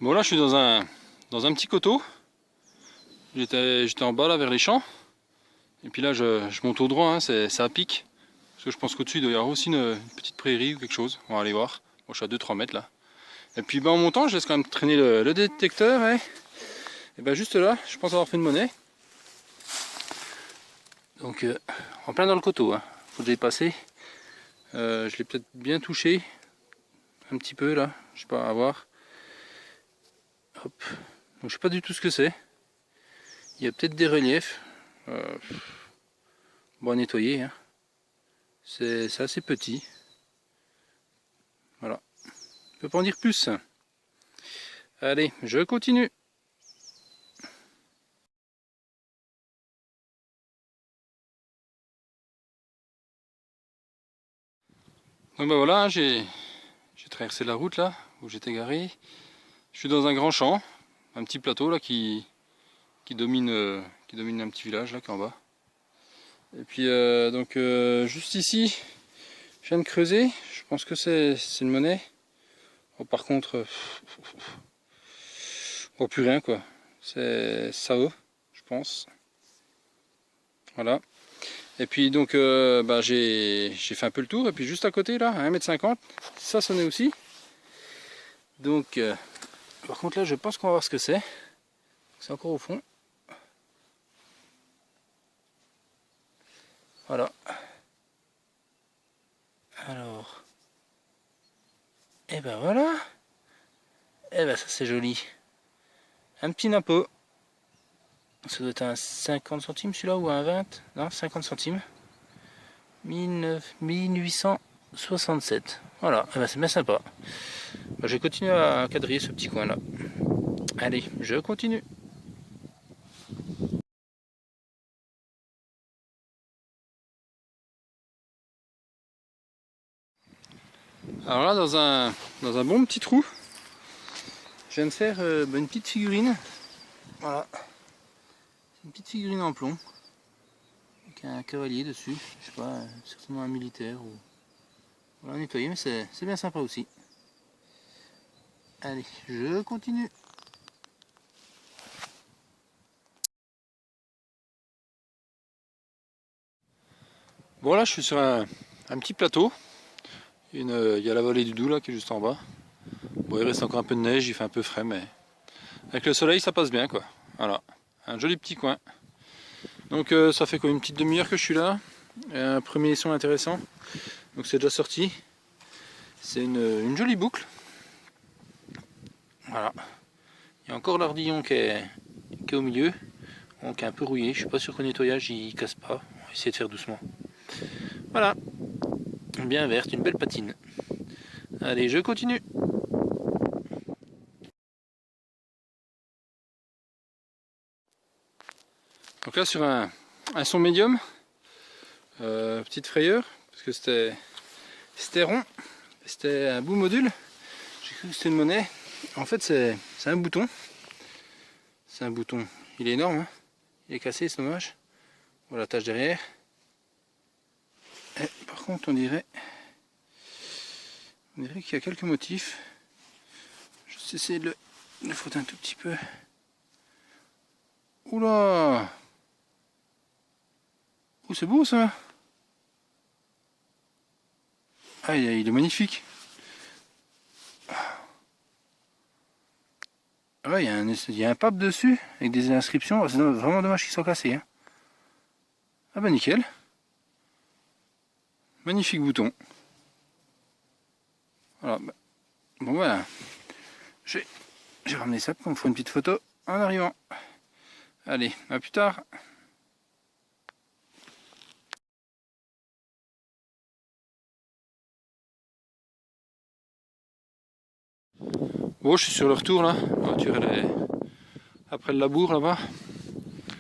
Bon là je suis dans un petit coteau. J'étais en bas là vers les champs. Et puis là je monte au droit, hein, c'est à pic. Parce que je pense qu'au-dessus il doit y avoir aussi une petite prairie ou quelque chose. On va aller voir. Bon, je suis à 2-3 mètres là. Et puis en montant je laisse quand même traîner le détecteur et ben juste là je pense avoir fait une monnaie. Donc en plein dans le coteau, hein. Faut que j'aille passer. Je l'ai peut-être bien touché. Un petit peu là, je sais pas, à voir. Hop. Donc je sais pas du tout ce que c'est. Il y a peut-être des reliefs. Bon à nettoyer, hein. C'est assez petit. Voilà. Je peux pas en dire plus. Allez, je continue. Donc bah voilà, hein, j'ai traversé la route là où j'étais garé. Je suis dans un grand champ, un petit plateau là qui domine un petit village là qui est en bas. Et puis juste ici, je viens de creuser. Je pense que c'est une monnaie. Oh, par contre, on voit plus rien quoi. C'est SAO, je pense. Voilà. Et puis donc j'ai fait un peu le tour. Et puis juste à côté là, à 1,50 m, ça sonnait aussi. Donc par contre là je pense qu'on va voir ce que c'est. C'est encore au fond. Voilà. Alors. Et ben voilà. Et ben ça c'est joli. Un petit napo. Ça doit être un 50 centimes celui-là ou un 20. Non, 50 centimes. 1867. Voilà, et ben c'est bien sympa. Ben, je vais continuer à quadriller ce petit coin là. Allez, je continue. Alors là, dans un bon petit trou, je viens de faire une petite figurine. Voilà. Une petite figurine en plomb. Avec un cavalier dessus. Je sais pas, certainement un militaire ou. Voilà, nettoyer, mais c'est bien sympa aussi. Allez, je continue. Bon là, je suis sur un petit plateau. Il y a la vallée du Doubs là qui est juste en bas. Bon, il reste encore un peu de neige, il fait un peu frais, mais avec le soleil, ça passe bien quoi. Voilà, un joli petit coin. Donc ça fait quoi, une petite demi-heure que je suis là. Un premier son intéressant. Donc c'est déjà sorti. C'est une jolie boucle. Voilà. Il y a encore l'ardillon qui est au milieu. Donc un peu rouillé. Je suis pas sûr qu'au nettoyage il casse pas. On va essayer de faire doucement. Voilà. Bien verte, une belle patine. Allez, je continue. Donc là sur un son médium. Petite frayeur. Parce que c'était rond. C'était un bout module. J'ai cru que c'était une monnaie. En fait c'est un bouton. C'est un bouton. Il est énorme, hein. Il est cassé, c'est dommage. Voilà la tâche derrière. Et par contre on dirait qu'il y a quelques motifs. Je vais essayer de le frotter un tout petit peu. Oula! Oh, c'est beau ça! Ah, il est magnifique! Ouais, il y a un pape dessus avec des inscriptions. C'est vraiment dommage qu'ils soient cassés, hein. Ah bah nickel! Magnifique bouton. Voilà. Bon voilà. J'ai ramené ça pour me faire une petite photo en arrivant. Allez, à plus tard. Bon, je suis sur le retour là. La voiture elle est après le labour là-bas.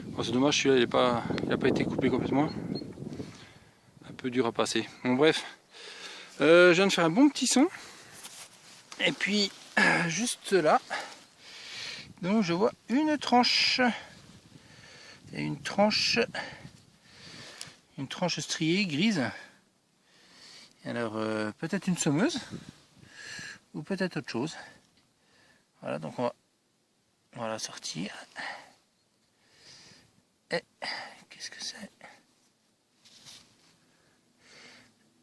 Bon, c'est dommage, celui-là il n'a pas été coupé complètement. Un peu dur à passer. Bon bref. Je viens de faire un bon petit son. Et puis juste là, donc je vois une tranche. Et une tranche striée grise. Alors peut-être une sommeuse ou peut-être autre chose. Voilà, donc on va la sortir. Et qu'est-ce que c'est?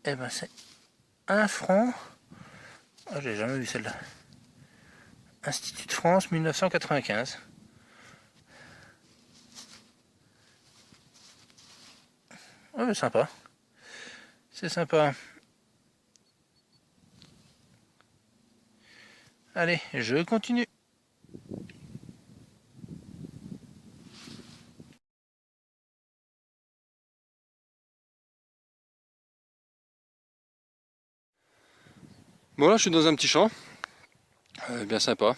Eh ben c'est 1 franc. Ah, j'ai jamais vu celle-là. Institut de France 1995. Oh, mais sympa. C'est sympa. Allez, je continue. Bon là je suis dans un petit champ, bien sympa.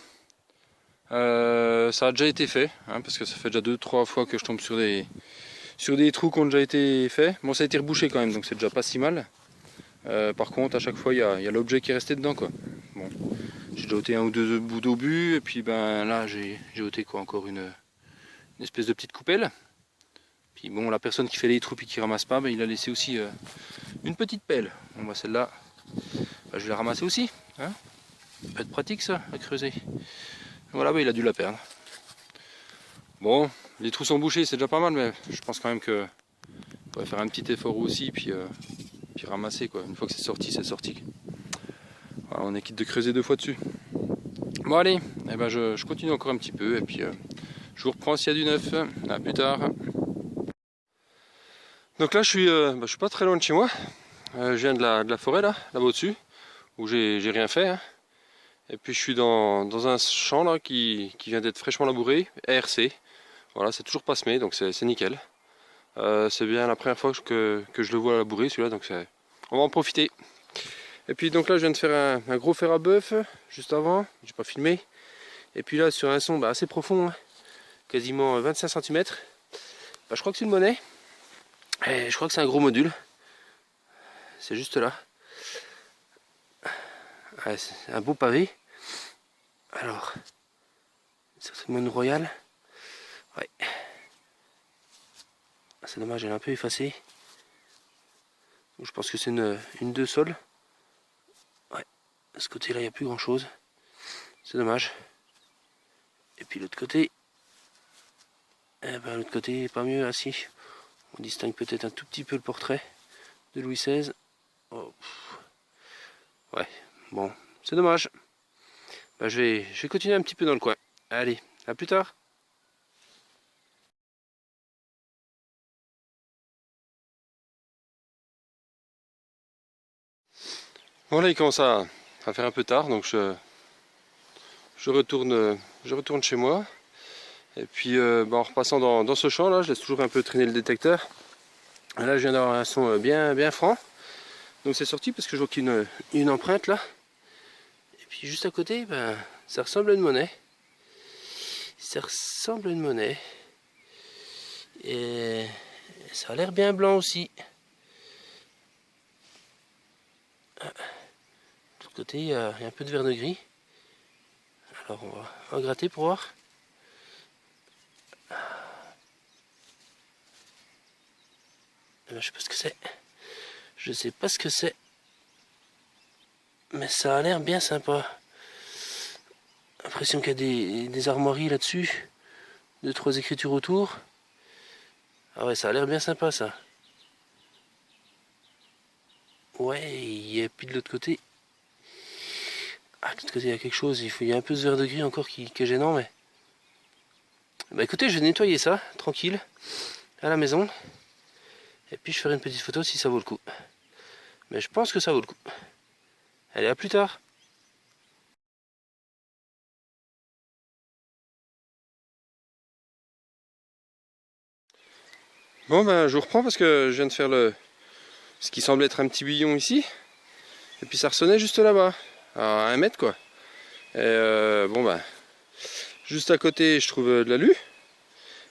Ça a déjà été fait, hein, parce que ça fait déjà 2-3 fois que je tombe sur des trous qui ont déjà été faits. Bon, ça a été rebouché quand même, donc c'est déjà pas si mal. Par contre, à chaque fois, il y a l'objet qui est resté dedans, quoi. Bon, j'ai déjà ôté 1 ou 2 bouts d'obus, et puis ben là, j'ai ôté quoi, encore une espèce de petite coupelle. Puis bon, la personne qui fait les trous et qui ramasse pas, ben, il a laissé aussi une petite pelle. Bon, bah celle-là, ben, je vais la ramasser aussi. Hein, ça peut être pratique ça, à creuser. Voilà, ben, il a dû la perdre. Bon, les trous sont bouchés, c'est déjà pas mal, mais je pense quand même que on pourrait faire un petit effort aussi, puis ramasser quoi. Une fois que c'est sorti, c'est sorti. Voilà, on est quitte de creuser 2 fois dessus. Bon allez, eh ben je continue encore un petit peu, et puis je vous reprends s'il y a du neuf. À plus tard. Donc là, je suis pas très loin de chez moi. Je viens de la forêt là-bas au-dessus, où j'ai rien fait. Hein. Et puis je suis dans un champ là qui vient d'être fraîchement labouré, ARC. Voilà, c'est toujours pas semé, donc c'est nickel. C'est bien la première fois que je le vois labourer celui-là, donc on va en profiter. Et puis donc là je viens de faire un gros fer à bœuf juste avant, j'ai pas filmé. Et puis là sur un son assez profond, hein, quasiment 25 cm. Je crois que c'est une monnaie. Et je crois que c'est un gros module. C'est juste là. Ouais, c'est un beau pavé. Alors, c'est une monnaie royale. Ouais. C'est dommage, elle est un peu effacée. Je pense que c'est une 2 sol. Ouais. De ce côté-là, il n'y a plus grand-chose. C'est dommage. Et puis l'autre côté, eh ben, l'autre côté, pas mieux assis. On distingue peut-être un tout petit peu le portrait de Louis XVI. Oh. Ouais, bon, c'est dommage. Je vais continuer un petit peu dans le coin. Allez, à plus tard. Bon là il commence à faire un peu tard, donc je retourne chez moi. Et puis en repassant dans ce champ là, je laisse toujours un peu traîner le détecteur. Et là je viens d'avoir un son bien franc. Donc c'est sorti parce que je vois qu'il y a une empreinte là. Et puis juste à côté, ça ressemble à une monnaie. Ça ressemble à une monnaie. Et ça a l'air bien blanc aussi. De l'autre côté, il y a un peu de vert de gris. Alors on va gratter pour voir. Je sais pas ce que c'est. Je sais pas ce que c'est. Mais ça a l'air bien sympa. L'impression qu'il y a des armoiries là-dessus. 2-3 écritures autour. Ah ouais, ça a l'air bien sympa ça. Ouais, et puis de l'autre côté. Ah, de l'autre côté il y a quelque chose. Il y a un peu de vert de gris encore qui est gênant, mais. Écoutez, je vais nettoyer ça, tranquille, à la maison. Et puis je ferai une petite photo si ça vaut le coup. Mais je pense que ça vaut le coup. Allez, à plus tard. Bon je vous reprends parce que je viens de faire ce qui semble être un petit billon ici. Et puis ça ressonnait juste là-bas, à 1 mètre quoi. Et juste à côté je trouve de l'alu.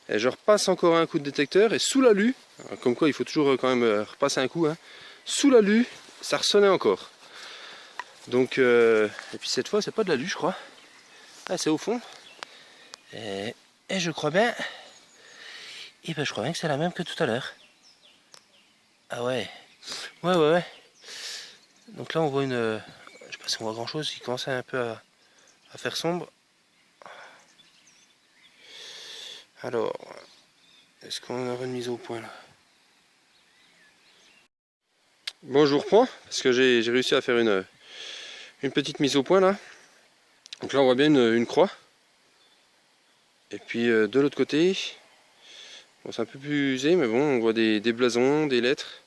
Et je repasse encore un coup de détecteur et sous l'alu, comme quoi il faut toujours quand même repasser un coup, hein, sous l'alu ça ressonnait encore. Donc, et puis cette fois c'est pas de l'alu je crois. Ah, c'est au fond. Et je crois bien. Et je crois bien que c'est la même que tout à l'heure. Ah ouais. Ouais. Donc là on voit une. Je sais pas si on voit grand chose, il commence un peu à faire sombre. Alors, est-ce qu'on aura une mise au point là? Bon, je vous reprends parce que j'ai réussi à faire une petite mise au point là. Donc là on voit bien une croix. Et puis de l'autre côté, bon, c'est un peu plus usé, mais bon, on voit des blasons, des lettres.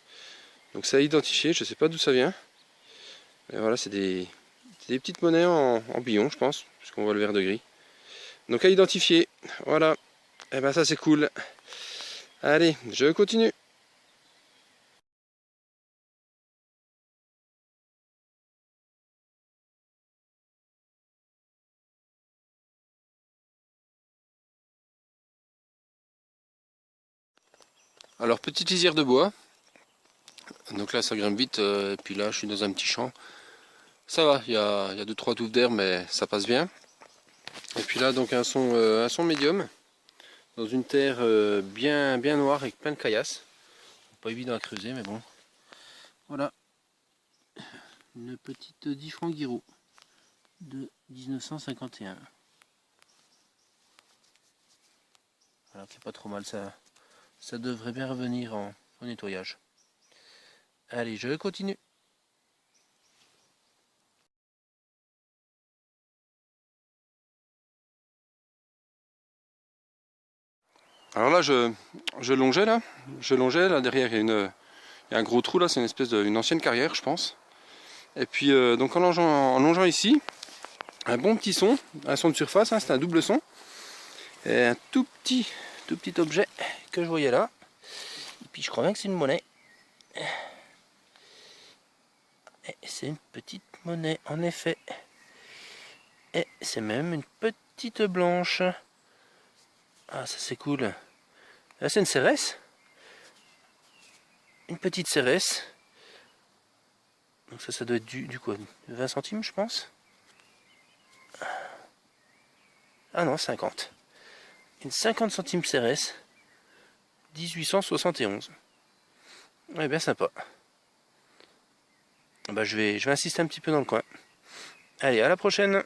Donc c'est à identifier, je sais pas d'où ça vient. Et voilà, c'est des petites monnaies en billon, je pense, puisqu'on voit le vert de gris. Donc à identifier, voilà. Et ben ça c'est cool. Allez, je continue. Alors petite lisière de bois. Donc là ça grimpe vite, et puis là je suis dans un petit champ. Ça va, il y a 2-3 touffes d'herbe, mais ça passe bien. Et puis là donc un son médium, dans une terre bien noire avec plein de caillasses. Pas évident à creuser, mais bon. Voilà, une petite 10 francs Guiraud de 1951. Voilà, qui est pas trop mal, ça devrait bien revenir en nettoyage. Allez, je continue. Alors là, je longeais là derrière il y a un gros trou là, c'est une espèce d'une ancienne carrière, je pense. Et puis donc en longeant ici, un bon petit son, un son de surface, hein, c'est un double son, et un tout petit objet que je voyais là. Et puis je crois bien que c'est une monnaie. C'est une petite monnaie en effet. Et c'est même une petite blanche. Ah, ça c'est cool. Là c'est une cérès. Une petite cérès. Donc ça doit être du quoi, 20 centimes je pense. Ah non, 50. Une 50 centimes cérès. 1871. Ouais, bien sympa. Bah, je vais insister un petit peu dans le coin. Allez, à la prochaine!